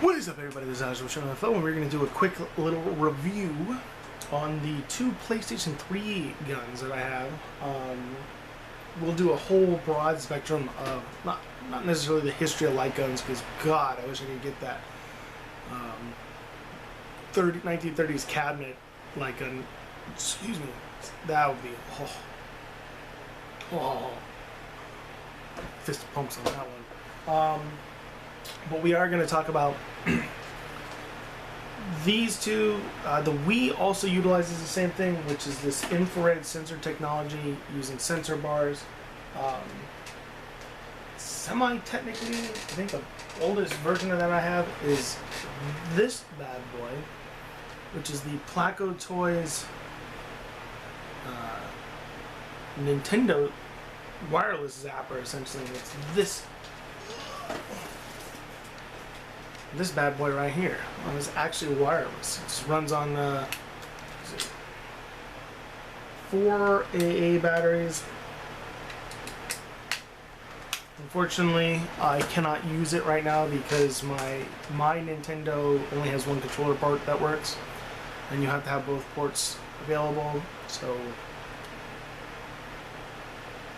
What is up, everybody? This is Shōnan Flow, and we're going to do a quick little review on the two PlayStation 3 guns that I have. We'll do a whole broad spectrum of, not necessarily the history of light guns, because God, I wish I could get that 1930s cabinet light gun. Excuse me. That would be, fist pumps on that one. But we are going to talk about these two. The Wii also utilizes the same thing, which is this infrared sensor technology using sensor bars. Semi-technically, I think the oldest version of that I have is this bad boy, which is the Placo Toys Nintendo wireless zapper, essentially. It's this bad boy right here. It's actually wireless. It just runs on 4 AA batteries. Unfortunately, I cannot use it right now because my Nintendo only has one controller port that works, and you have to have both ports available. So,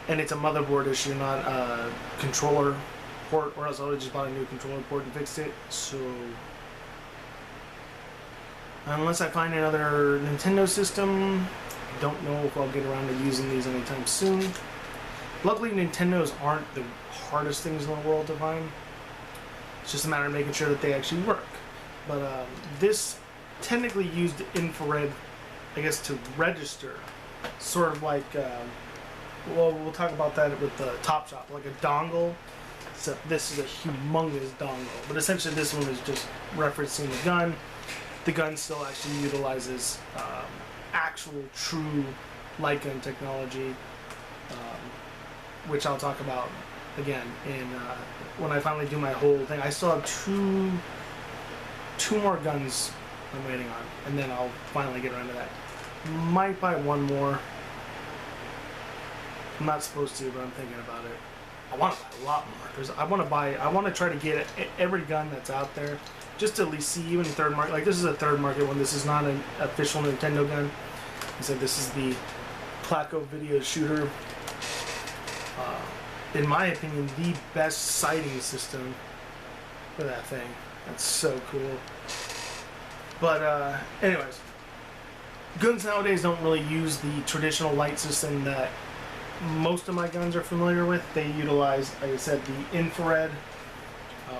and it's a motherboard issue, not a controller port, or else I would have just bought a new controller port and fixed it. So unless I find another Nintendo system, I don't know if I'll get around to using these anytime soon. Luckily, Nintendos aren't the hardest things in the world to find. It's just a matter of making sure that they actually work. But this technically used infrared, I guess, to register, sort of like well, we'll talk about that with the Top Shop, like a dongle. Except this is a humongous dongle. But essentially this one is just referencing the gun. The gun still actually utilizes actual true light gun technology, which I'll talk about again in when I finally do my whole thing. I still have two more guns I'm waiting on, and then I'll finally get around to that. Might buy one more. I'm not supposed to, but I'm thinking about it. I want to buy a lot more because I want to try to get every gun that's out there, just to at least see, even third market. Like, this is a third market one. This is not an official Nintendo gun. I said this is the Placo video shooter. In my opinion, the best sighting system for that thing. That's so cool. But anyways, guns nowadays don't really use the traditional light system that most of my guns are familiar with. They utilize, like I said, the infrared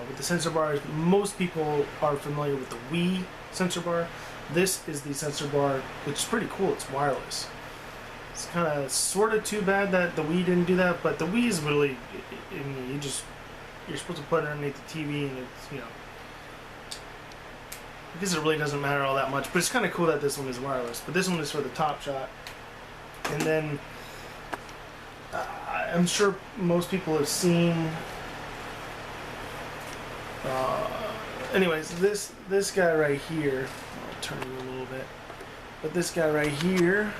with the sensor bars. Most people are familiar with the Wii sensor bar. This is the sensor bar, which is pretty cool. It's wireless. It's kind of sort of too bad that the Wii didn't do that, but the Wii is really, I mean, you're supposed to put it underneath the TV, and it's, you know, I guess it really doesn't matter all that much, but it's kind of cool that this one is wireless. But this one is for the Top Shot. And then I'm sure most people have seen. Anyways, this guy right here. I'll turn you a little bit, but this guy right here.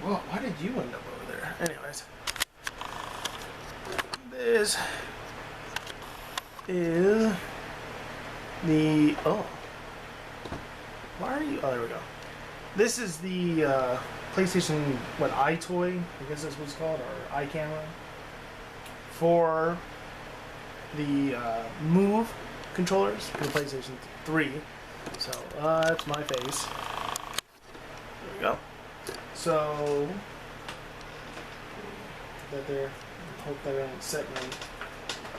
Whoa! Why did you end up over there? Anyways, this is the Why are you? Oh, there we go. This is the PlayStation, iToy, I guess that's what it's called, or iCamera, for the Move controllers for the PlayStation 3. So, that's my face. There we go. So, that there. Hope that I don't set my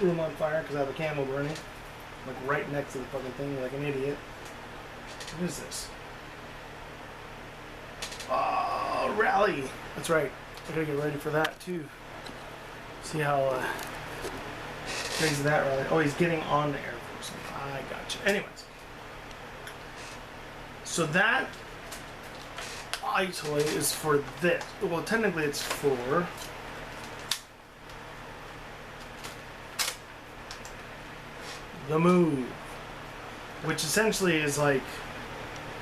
room on fire because I have a candle burning, like right next to the fucking thing, like an idiot. What is this? Oh, rally! That's right. I gotta get ready for that too. See how crazy that rally. Oh, he's getting on the Air Force. I gotcha. Anyways, so that iToy is for this. Well, technically, it's for the Move, which essentially is like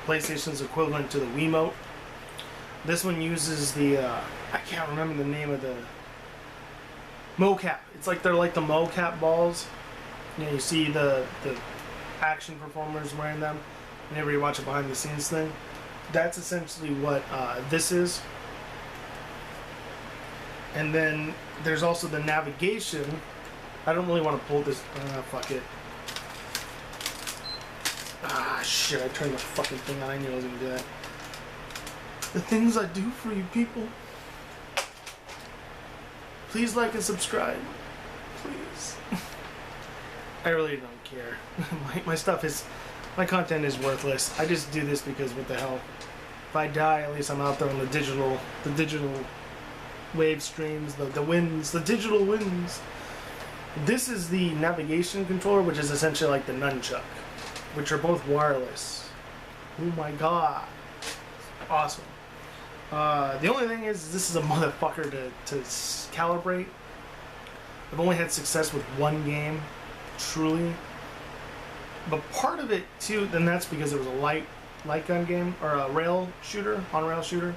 PlayStation's equivalent to the Wiimote. This one uses the I can't remember the name of the mocap. It's like they're like the mocap balls. You know, you see the action performers wearing them whenever you watch a behind the scenes thing. That's essentially what this is. And then there's also the navigation. I don't really want to pull this. Fuck it. Ah, shit, I turned the fucking thing on. I knew I was going to do that. The things I do for you people. Please like and subscribe. Please. I really don't care. my stuff is... My content is worthless. I just do this because what the hell. If I die, at least I'm out there on the digital wave streams, the winds, the digital winds. This is the navigation controller, which is essentially like the nunchuck, which are both wireless. Oh my god. Awesome. The only thing is, this is a motherfucker to calibrate. I've only had success with one game, truly. But part of it too, then that's because it was a light gun game, or a rail shooter, on-rail shooter.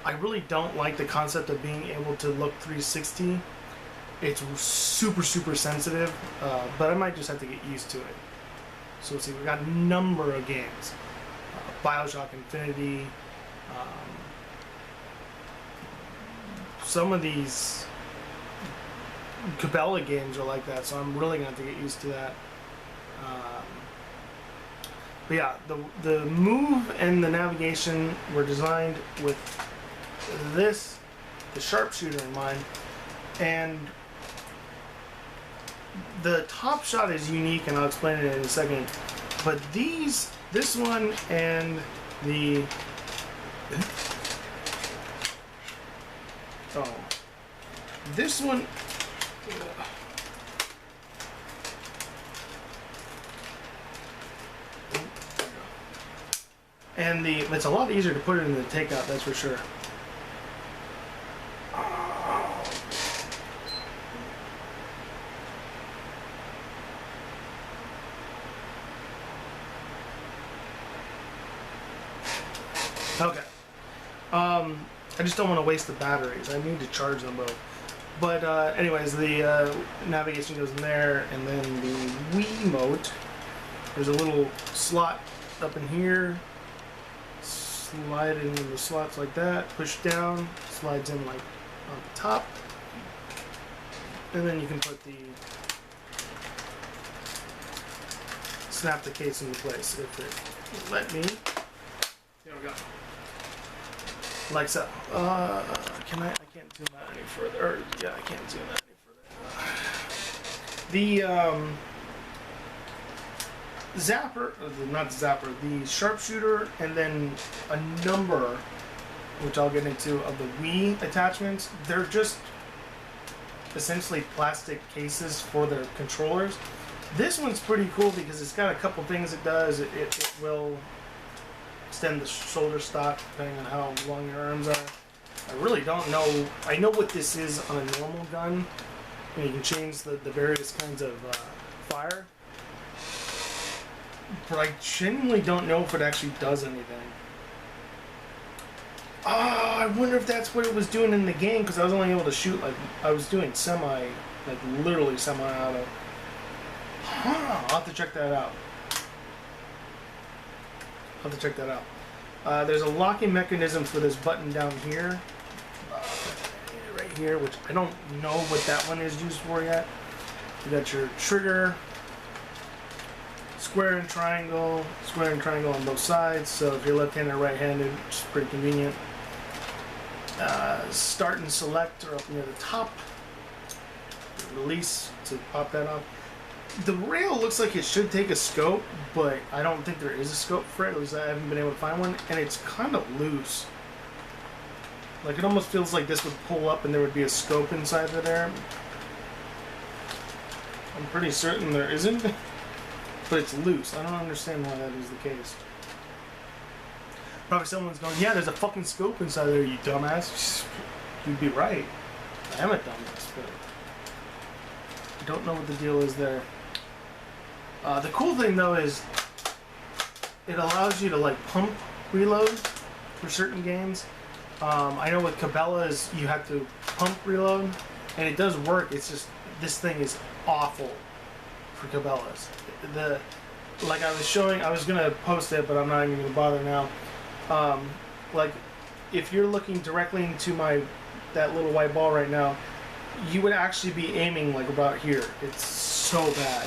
I really don't like the concept of being able to look 360. It's super sensitive, but I might just have to get used to it. So let's see, we've got a number of games. Bioshock Infinity. Some of these Cabela games are like that, so I'm really going to have to get used to that. But yeah, the move and the navigation were designed with this, the Sharpshooter in mind, and the top shot is unique, and I'll explain it in a second. But this one and the this one. And it's a lot easier to put it in the takeout, that's for sure. Okay. I just don't want to waste the batteries. I need to charge them both. But anyways, the navigation goes in there, and then the Wiimote. There's a little slot up in here. Slide it in the slots like that. Push down. Slides in like on the top. And then you can put the snap the case into place if it let me. There we go. Like so. Can I can't zoom out any further. Or, yeah, I can't zoom out any further. The zapper, not the zapper, the Sharpshooter, and then a number, which I'll get into, of the Wii attachments. They're just essentially plastic cases for their controllers. This one's pretty cool because it's got a couple things it does. It will extend the shoulder stock depending on how long your arms are. I really don't know. I know what this is on a normal gun. You can change the various kinds of fire. But I genuinely don't know if it actually does anything. Oh, I wonder if that's what it was doing in the game, because I was only able to shoot, like, I was doing literally semi-auto. Huh, I'll have to check that out. There's a locking mechanism for this button down here. Right here, which I don't know what that one is used for yet. You got your trigger. Square and triangle on both sides, so if you're left-handed or right-handed, which is pretty convenient. Start and select are up near the top. Release to pop that off. The rail looks like it should take a scope, but I don't think there is a scope for it. At least I haven't been able to find one, and it's kind of loose. Like, it almost feels like this would pull up and there would be a scope inside of there. I'm pretty certain there isn't. But it's loose. I don't understand why that is the case. Probably someone's going, yeah, there's a fucking scope inside there, you dumbass. You'd be right. I am a dumbass, but I don't know what the deal is there. The cool thing, though, is it allows you to, like, pump reload for certain games. I know with Cabela is you have to pump reload. and it does work. It's just this thing is awful for Cabelas. The like I was showing, I was gonna post it, but I'm not even gonna bother now. Like if you're looking directly into that little white ball right now, you would actually be aiming like about here. It's so bad.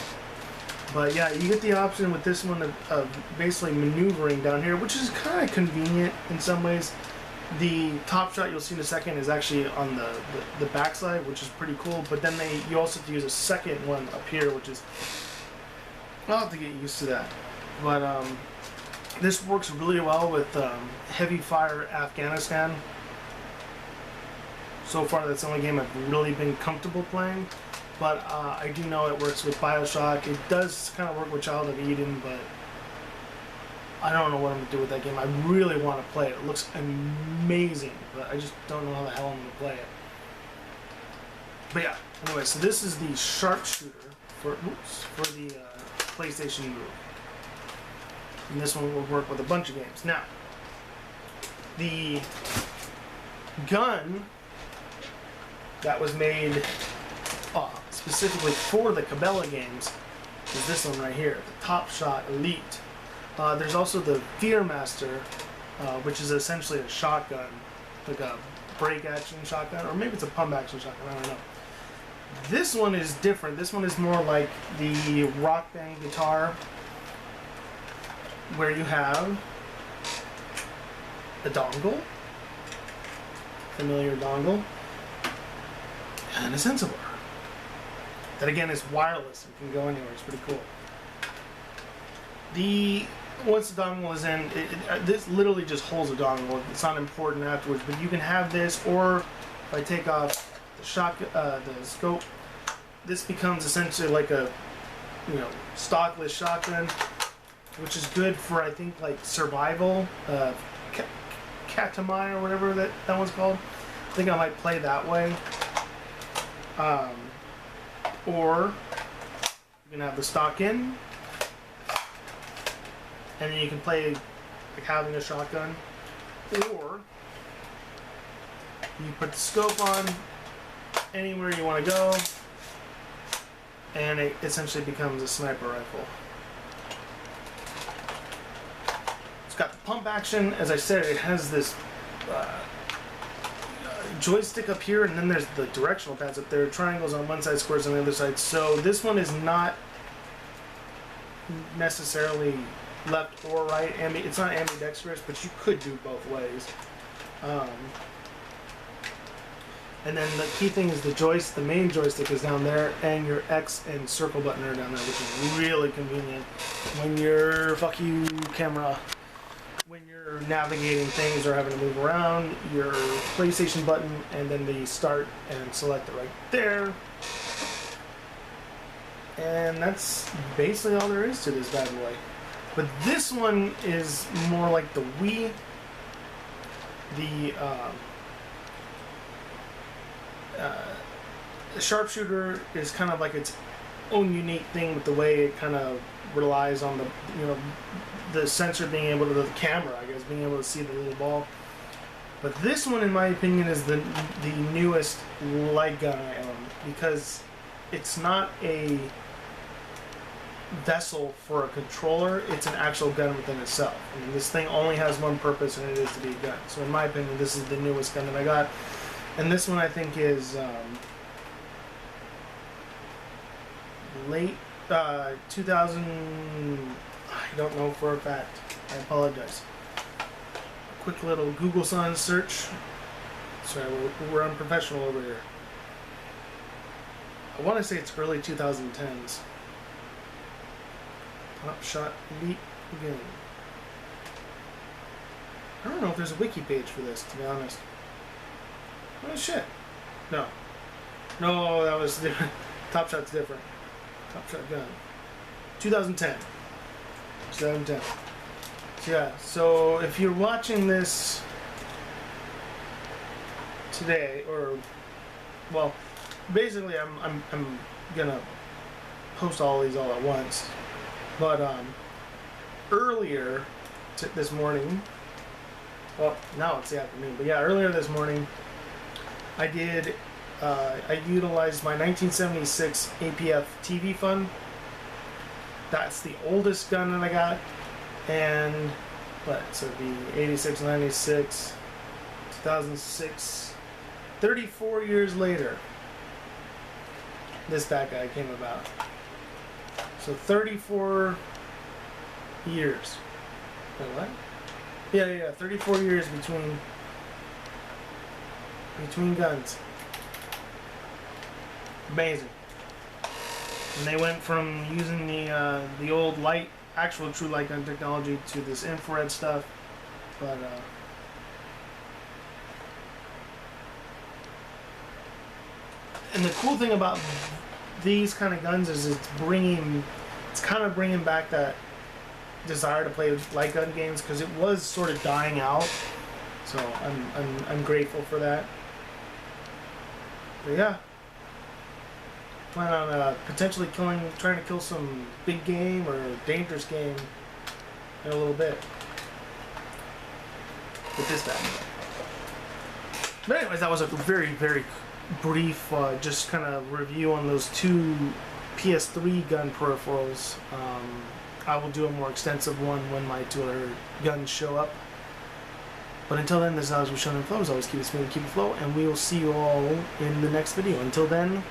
But yeah, you get the option with this one of basically maneuvering down here, which is kind of convenient in some ways. The top shot you'll see in a second is actually on the backside, which is pretty cool. But then you also have to use a second one up here, which is, I'll have to get used to that. But this works really well with heavy fire Afghanistan. So far, that's the only game I've really been comfortable playing. But I do know it works with Bioshock. It does kind of work with Child of Eden, but I don't know what I'm going to do with that game. I really want to play it. It looks amazing, but I just don't know how the hell I'm going to play it. But yeah, anyway, so this is the Sharpshooter for the PlayStation Move. And this one will work with a bunch of games. Now, the gun that was made specifically for the Cabela games is this one right here, the Top Shot Elite. There's also the Fearmaster, which is essentially a shotgun, like a break action shotgun, or maybe it's a pump action shotgun, I don't know. This one is different. This one is more like the Rock Band guitar, where you have a dongle, familiar dongle, and a sensor bar. That again is wireless and can go anywhere. It's pretty cool. Once the dongle is in, this literally just holds a dongle. It's not important afterwards, but you can have this, or if I take off the scope, this becomes essentially like a stockless shotgun, which is good for, I think, like survival, Katamai or whatever that one's called. I think I might play that way. Or you can have the stock in, and then you can play like having a shotgun, or you put the scope on anywhere you want to go, and it essentially becomes a sniper rifle. It's got the pump action. As I said, it has this joystick up here, and then there's the directional pads up there, triangles on one side, squares on the other side. So this one is not necessarily left or right. It's not ambidextrous, but you could do both ways. And then the key thing is the main joystick is down there, and your X and circle button are down there, which is really convenient when you're camera. When you're navigating things or having to move around, your PlayStation button, and then the start and select it right there. And that's basically all there is to this bad boy. But this one is more like the Wii. The Sharpshooter is kind of like its own unique thing with the way it kind of relies on the sensor being able to, the camera, I guess, being able to see the little ball. But this one, in my opinion, is the newest light gun I own, because it's not a vessel for a controller, it's an actual gun within itself. I mean, this thing only has one purpose, and it is to be a gun. So in my opinion, this is the newest gun that I got. And this one I think is late 2000, I don't know for a fact. I apologize. A quick little Google Sun search. Sorry, we're unprofessional over here. I want to say it's early 2010s. Top Shot Elite again. I don't know if there's a wiki page for this, to be honest. Oh shit. No, that was different. Top Shot's different. Top Shot gun. 2010. So yeah, so if you're watching this today, or well, basically I'm gonna post all these all at once. But earlier this morning, well, now it's the afternoon, but yeah, earlier this morning I did I utilized my 1976 APF TV fund. That's the oldest gun that I got. And what? So it'd be 86, 96, 2006. 34 years later, this bad guy came about. So 34 years. Wait, what? Yeah, 34 years between guns. Amazing. And they went from using the old light, actual true light gun technology to this infrared stuff. But and the cool thing about these kind of guns is it's kind of bringing back that desire to play light gun games, because it was sort of dying out. So I'm grateful for that. But yeah, plan on potentially trying to kill some big game or dangerous game in a little bit with this bad. But anyways, that was a very, very brief just kind of review on those two PS3 gun peripherals. I will do a more extensive one when my two other guns show up. But until then, this is always with Shōnan Flow. As always, keep it smooth and keep it flow, and we will see you all in the next video. Until then,